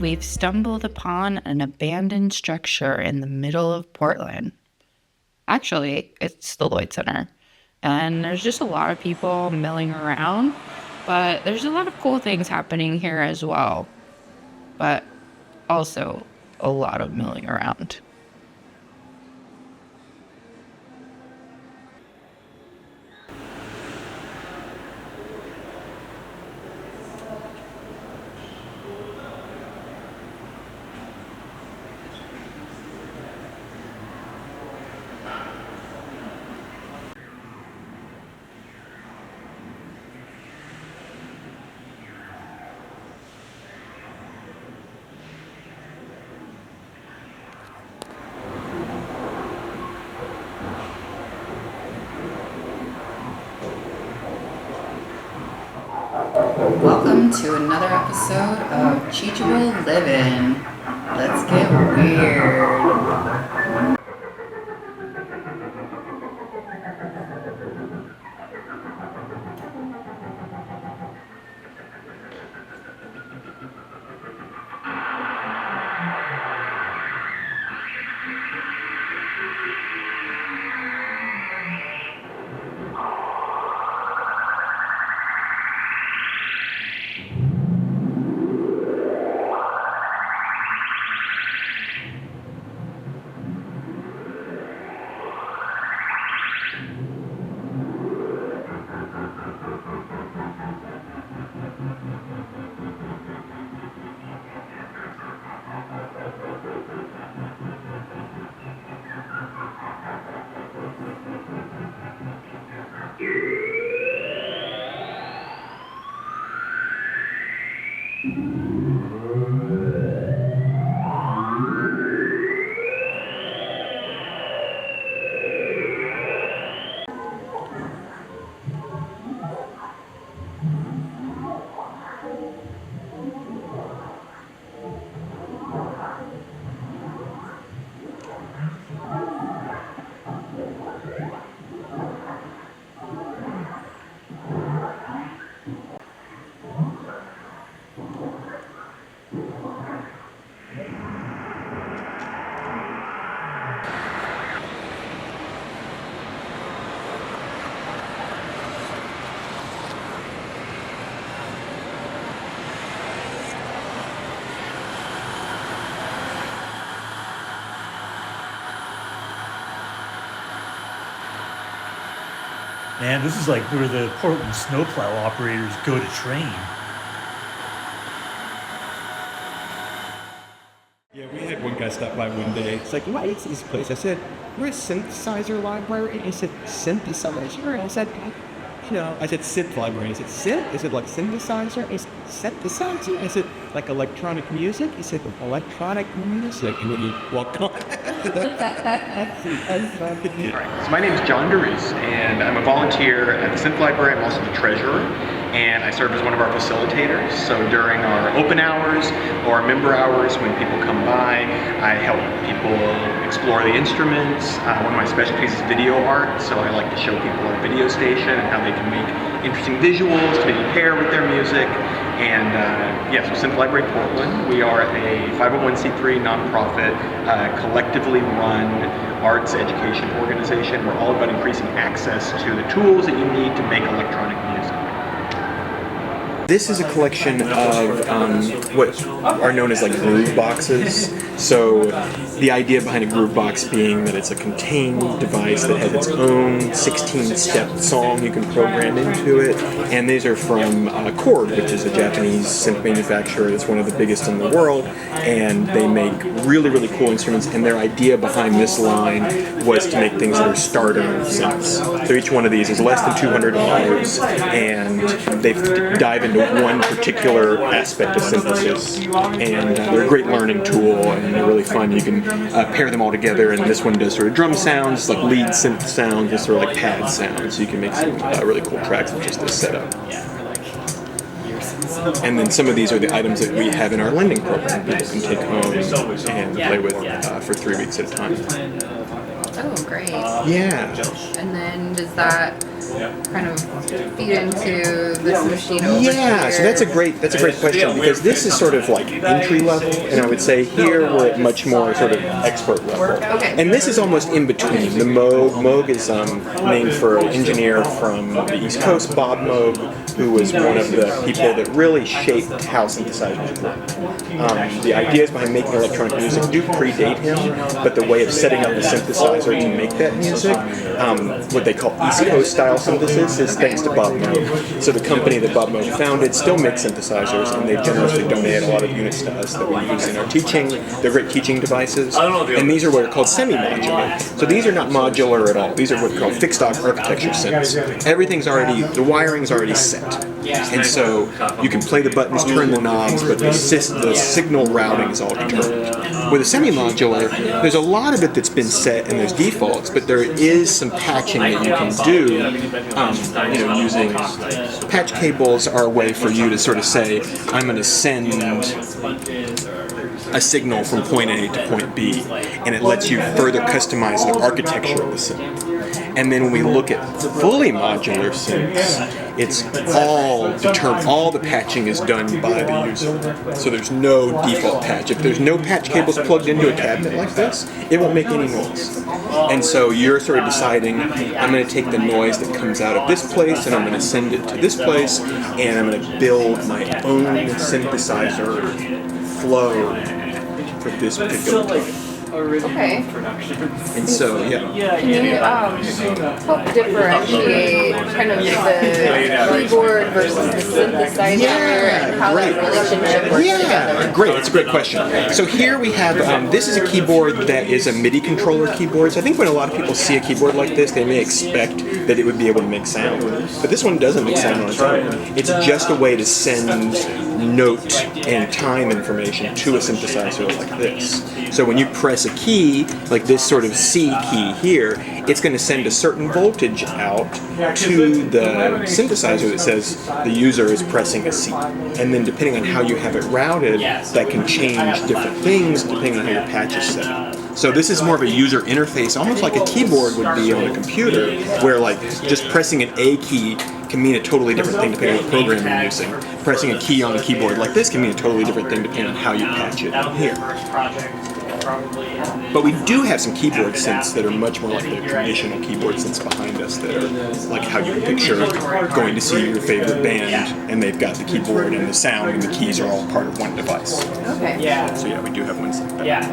we've stumbled upon an abandoned structure in the middle of Portland. Actually, it's the Lloyd Center. And there's just a lot of people milling around, but there's a lot of cool things happening here as well. But also a lot of milling around. Welcome to another episode of Cheechable LIVN. Let's get weird. Man, this is like where the Portland snowplow operators go to train. Yeah, we had one guy stop by one day. It's like, what is this place? I said, we're a synthesizer library. He said, synthesizer? I said, I said Synth Library. He said, synth? Is it like synthesizer? Is synthesizer? I said, like electronic music? He said, electronic music. And then he walked on. Alright, so my name is John DeReese, and I'm a volunteer at the Synth Library. I'm also the treasurer, and I serve as one of our facilitators. So during our open hours or our member hours, when people come by, I help people explore the instruments. One of my specialties is video art, so I like to show people our video station and how they can make interesting visuals to maybe pair with their music. And so Synth Library Portland, we are a 501c3 nonprofit, collectively run arts education organization. We're all about increasing access to the tools that you need to make electronic music. This is a collection of what are known as like groove boxes. So the idea behind a groove box being that it's a contained device that has its own 16-step song you can program into it. And these are from Chord, which is a Japanese synth manufacturer that's one of the biggest in the world. And they make really, really cool instruments. And their idea behind this line was to make things that are starter synths. So each one of these is less than $200, and they dive into one particular aspect of synthesis. And they're a great learning tool, and they're really fun. You can pair them all together, and this one does sort of drum sounds, like lead synth sounds, and sort of like pad sounds. So you can make some really cool tracks with just this setup. And then some of these are the items that we have in our lending program. People can take home and play with for 3 weeks at a time. Oh, great. Yeah. And then does that kind of feed into this machine over Yeah, here? so that's a great question, because this is sort of like entry level, and I would say here we're at much more sort of expert level. Okay. And this is almost in between. The Moog. Moog is named for an engineer from the East Coast, Bob Moog, who was one of the people that really shaped how synthesizers work. The ideas behind making electronic music do predate him, but the way of setting up a synthesizer to make that music, what they call East Coast style synthesis, is thanks to Bob Moog. So the company that Bob Moog founded still makes synthesizers, and they've generously donated a lot of units to us that we use in our teaching. They're great teaching devices, and these are what are called semi-modular. So these are not modular at all. These are what are called fixed architecture synths. Everything's already, the wiring's already set. And so you can play the buttons, turn the knobs, but the signal routing is all determined. With a semi-modular, there's a lot of it that's been set and there's defaults, but there is some patching that you can do, using patch cables are a way for you to sort of say, I'm going to send a signal from point A to point B, and it lets you further customize the architecture of the synth. And then when we look at fully modular synths, it's all determined, all the patching is done by the user. So there's no default patch. If there's no patch cables plugged into a cabinet like this, it won't make any noise. And so you're sort of deciding, I'm going to take the noise that comes out of this place and I'm going to send it to this place, and I'm going to build my own synthesizer flow for this particular time. Okay. And so, yeah. Can you help differentiate kind of the keyboard versus the synthesizer and how that relationship works together? Great. It's a great question. So here we have, this is a keyboard that is a MIDI controller keyboard. So I think when a lot of people see a keyboard like this, they may expect that it would be able to make sound. But this one doesn't make sound on its own. It's just a way to send note and time information to a synthesizer like this. So when you press a key, like this sort of C key here, it's going to send a certain voltage out to the synthesizer that says the user is pressing a C. And then depending on how you have it routed, that can change different things depending on how your patch is set. So this is more of a user interface, almost like a keyboard would be on a computer, where like just pressing an A key can mean a totally different thing depending on the program you're using. Pressing a key on a keyboard like this can mean a totally different thing depending on how you patch it here. But we do have some keyboard synths that are much more like the traditional keyboard synths behind us, that are like how you picture going to see your favorite band, and they've got the keyboard and the sound and the keys are all part of one device. Okay. So yeah, we do have ones like that.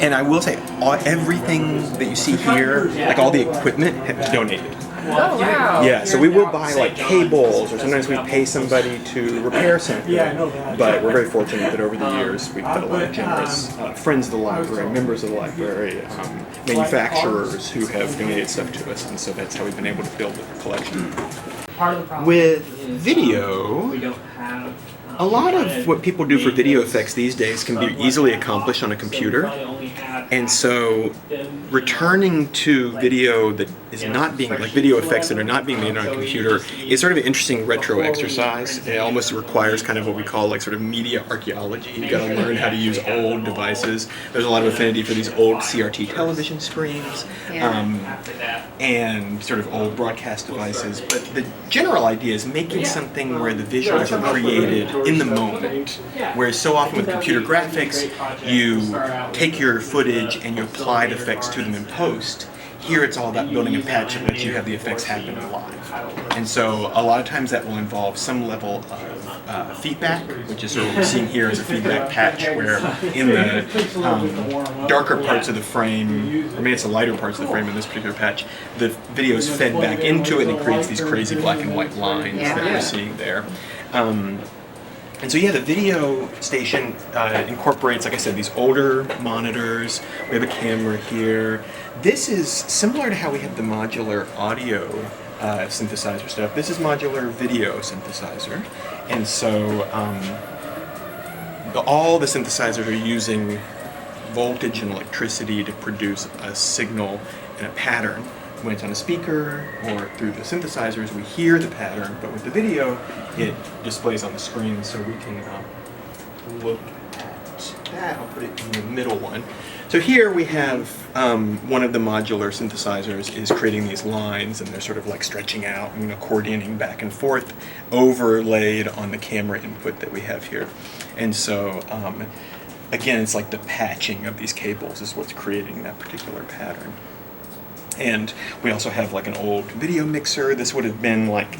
And I will say, everything that you see here, like all the equipment, have donated. Oh, wow. Yeah, so we will buy like cables, or sometimes we pay somebody to repair something. But we're very fortunate that over the years we've had a lot of generous friends of the library, members of the library, manufacturers who have donated stuff to us, and so that's how we've been able to build the collection. With video, a lot of what people do for video effects these days can be easily accomplished on a computer. And so returning to video that is not being, like video effects that are not being made on a computer, is sort of an interesting retro exercise. It almost requires kind of what we call like sort of media archaeology. You've got to learn how to use old devices. There's a lot of affinity for these old CRT television screens, and sort of old broadcast devices. But the general idea is making something where the visuals are created in the moment. Whereas so often with computer graphics, you take your footage and you apply the effects to them in post. Here it's all about building a patch that lets you have the effects happen live. And so a lot of times that will involve some level of feedback, which is sort of what we're seeing here as a feedback patch, where in the darker parts of the frame, or maybe it's the lighter parts of the frame in this particular patch, the video is fed back into it and it creates these crazy black and white lines that we're seeing there. And so yeah, the video station incorporates, like I said, these older monitors. We have a camera here. This is similar to how we have the modular audio synthesizer stuff. This is modular video synthesizer. And so all the synthesizers are using voltage and electricity to produce a signal in a pattern. When it's on a speaker or through the synthesizers, we hear the pattern, but with the video, it displays on the screen, so we can look at that, I'll put it in the middle one. So here we have one of the modular synthesizers is creating these lines, and they're sort of like stretching out and accordioning back and forth, overlaid on the camera input that we have here. And so, again, it's like the patching of these cables is what's creating that particular pattern. And we also have like an old video mixer. This would have been like,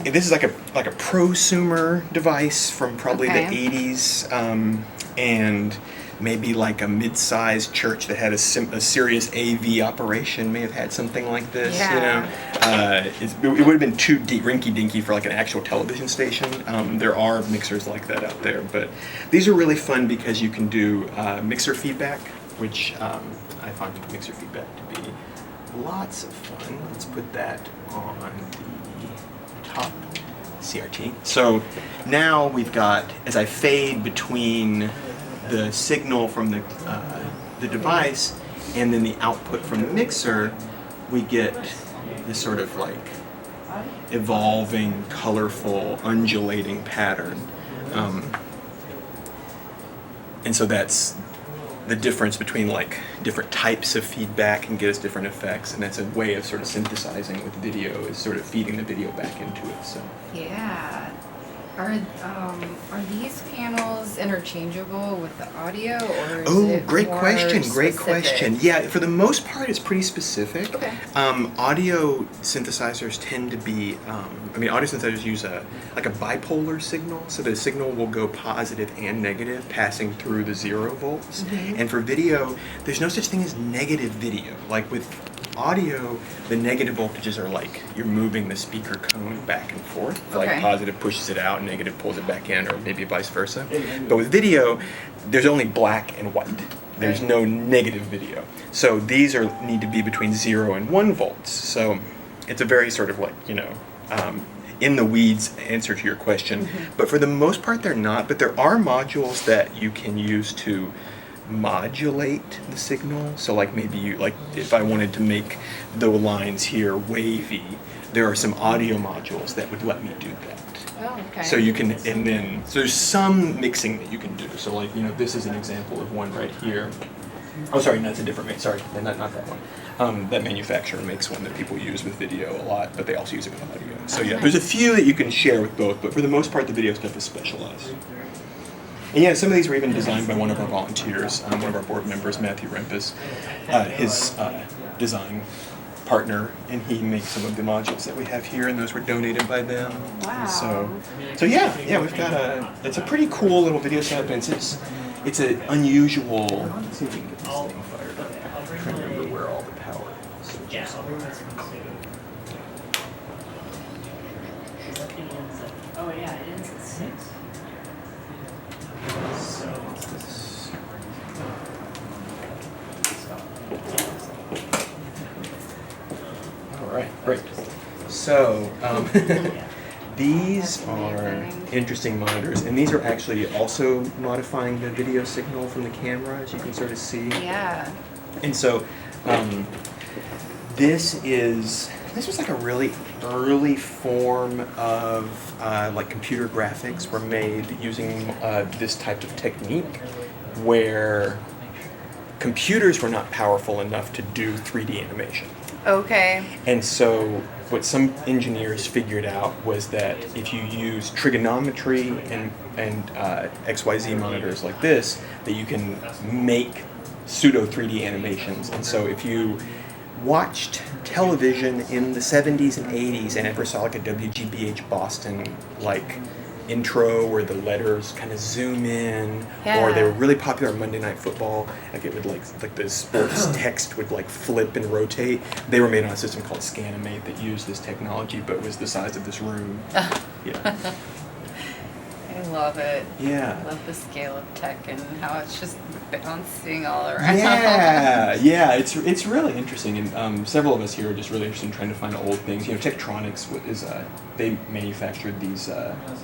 this is like a prosumer device from probably the 80s, and maybe like a mid-sized church that had a serious AV operation may have had something like this. Yeah. It would have been too rinky-dinky for like an actual television station. There are mixers like that out there, but these are really fun because you can do mixer feedback, which I find mixer feedback to be lots of fun. Let's put that on the top CRT. So now we've got, as I fade between the signal from the device and then the output from the mixer, we get this sort of like evolving, colorful, undulating pattern. And so that's the difference between like different types of feedback can get us different effects, and that's a way of sort of synthesizing with video, is sort of feeding the video back into it. So Yeah. Are these panels interchangeable with the audio, or is it great more question. Great specific? question. Yeah, for the most part, it's pretty specific. Okay. Audio synthesizers tend to be. Audio synthesizers use a bipolar signal, so the signal will go positive and negative, passing through the 0 volts. Mm-hmm. And for video, there's no such thing as negative video. Like with audio, the negative voltages are like you're moving the speaker cone back and forth. Like Okay. positive pushes it out, negative pulls it back in, or maybe vice versa. But with video, there's only black and white. There's no negative video. So these need to be between 0 and 1 volts. So it's a very sort of like, in the weeds answer to your question. Mm-hmm. But for the most part, they're not. But there are modules that you can use to modulate the signal. So like maybe if I wanted to make the lines here wavy, there are some audio modules that would let me do that. Oh, okay. So you can, and then so there's some mixing that you can do. So like, this is an example of one right here. Oh, sorry, that's a different, sorry, not that one. That manufacturer makes one that people use with video a lot, but they also use it with audio. So yeah, there's a few that you can share with both, but for the most part, the video stuff is specialized. And yeah, some of these were even designed by one of our volunteers, one of our board members, Matthew Rempus, his design partner, and he makes some of the modules that we have here, and those were donated by them. Wow. So yeah, we've got it's a pretty cool little video setup, and it's an unusual. Let's see if we can get this thing fired up. I'm trying to remember where all the power switches are. Oh yeah, it ends at 6. All right, great. So these are interesting monitors, and these are actually also modifying the video signal from the camera, as you can sort of see. Yeah. And so this was like a really early form of like computer graphics were made using this type of technique, where computers were not powerful enough to do 3D animation. Okay. And so what some engineers figured out was that if you use trigonometry and XYZ monitors like this, that you can make pseudo 3D animations. And so if you watched television in the 70s and 80s and ever saw like a WGBH Boston like intro where the letters kind of zoom in, or they were really popular on Monday Night Football, like it would like the sports text would like flip and rotate. They were made on a system called Scanimate that used this technology, but was the size of this room. Yeah. I love it. Yeah. I love the scale of tech and how it's just bouncing all around. Yeah, it's really interesting, and several of us here are just really interested in trying to find old things. Tektronix is they manufactured these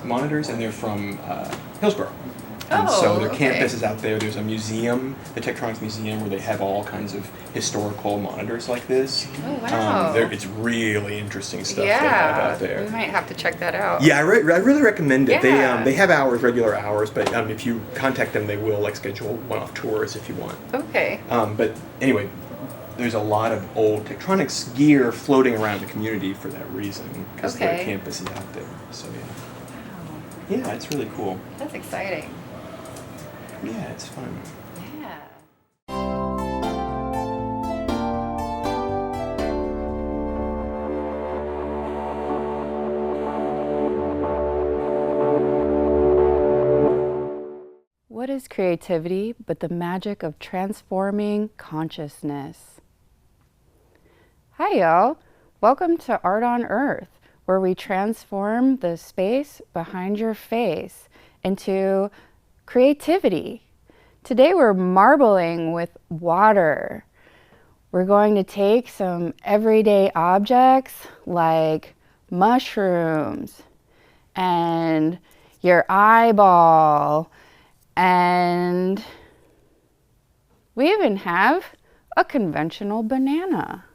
monitors, and they're from Hillsborough, And so Oh, their okay. campus is out there. There's a museum, the Tektronix Museum, where they have all kinds of historical monitors like this. Oh, wow. It's really interesting stuff they have out there. We might have to check that out. Yeah, I really recommend it. Yeah. They have regular hours, but if you contact them, they will like schedule one-off tours if you want. Okay. But anyway, there's a lot of old Tektronix gear floating around the community for that reason, because their Okay. campus is out there. So yeah, it's really cool. That's exciting. Yeah, it's fun. Yeah. What is creativity but the magic of transforming consciousness? Hi, y'all. Welcome to Art on Earth, where we transform the space behind your face into creativity. Today we're marbling with water. We're going to take some everyday objects like mushrooms and your eyeball, and we even have a conventional banana.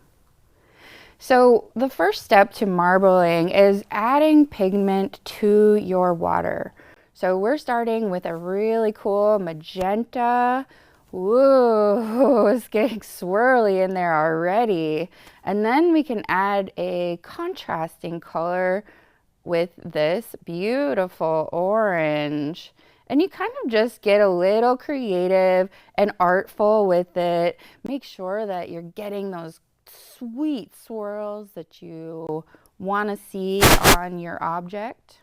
So the first step to marbling is adding pigment to your water. So we're starting with a really cool magenta. Whoa, it's getting swirly in there already. And then we can add a contrasting color with this beautiful orange. And you kind of just get a little creative and artful with it. Make sure that you're getting those sweet swirls that you want to see on your object.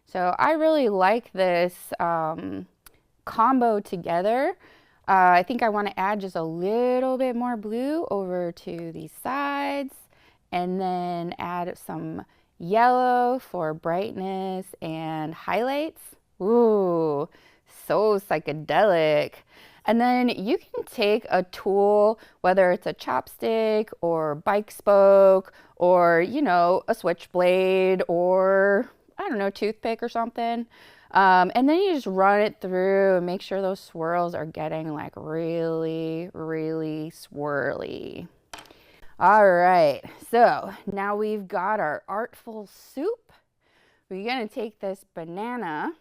So I really like this combo together. I think I want to add just a little bit more blue over to these sides, and then add some yellow for brightness and highlights. Ooh, so psychedelic. And then you can take a tool, whether it's a chopstick or bike spoke or, you know, a switchblade or, I don't know, toothpick or something. And then you just run it through and make sure those swirls are getting like really, really swirly. All right, so now we've got our artful soup. We're gonna take this banana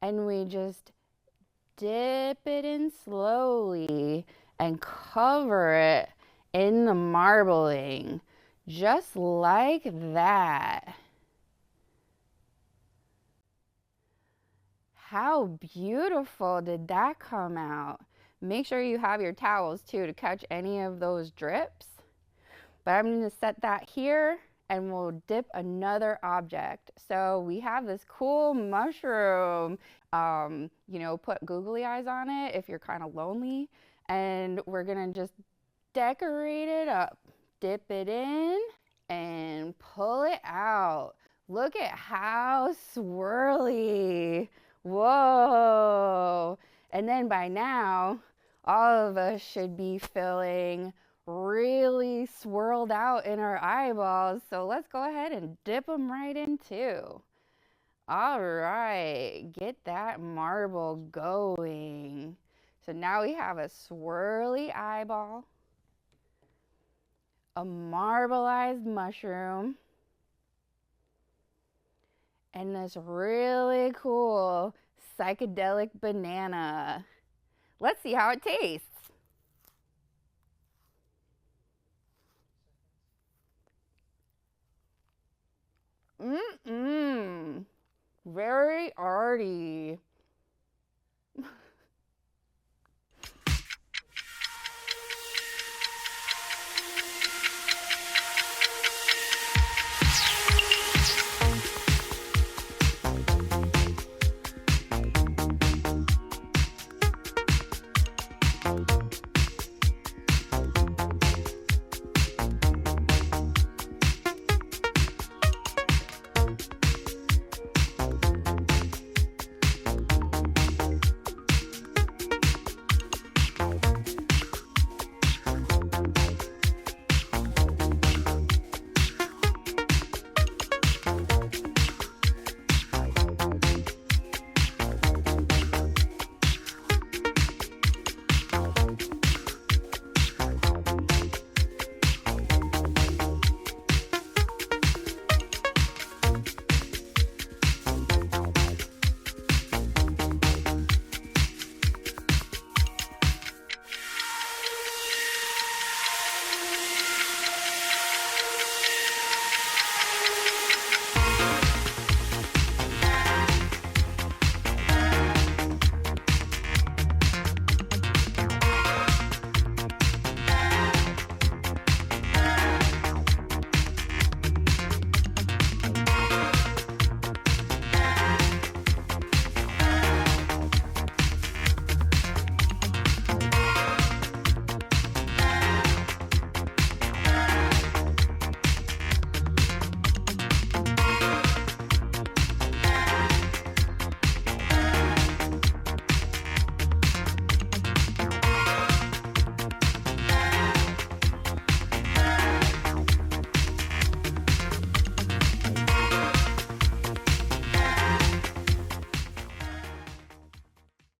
and we just dip it in slowly and cover it in the marbling, just like that. How beautiful did that come out? Make sure you have your towels too to catch any of those drips. But I'm going to set that here and we'll dip another object. So we have this cool mushroom. You know, put googly eyes on it if you're kind of lonely. And we're going to just decorate it up. Dip it in and pull it out. Look at how swirly. Whoa. And then by now, all of us should be feeling really swirled out in our eyeballs. So let's go ahead and dip them right in too. All right, get that marble going. So now we have a swirly eyeball, a marbleized mushroom, and this really cool psychedelic banana. Let's see how it tastes. Very arty.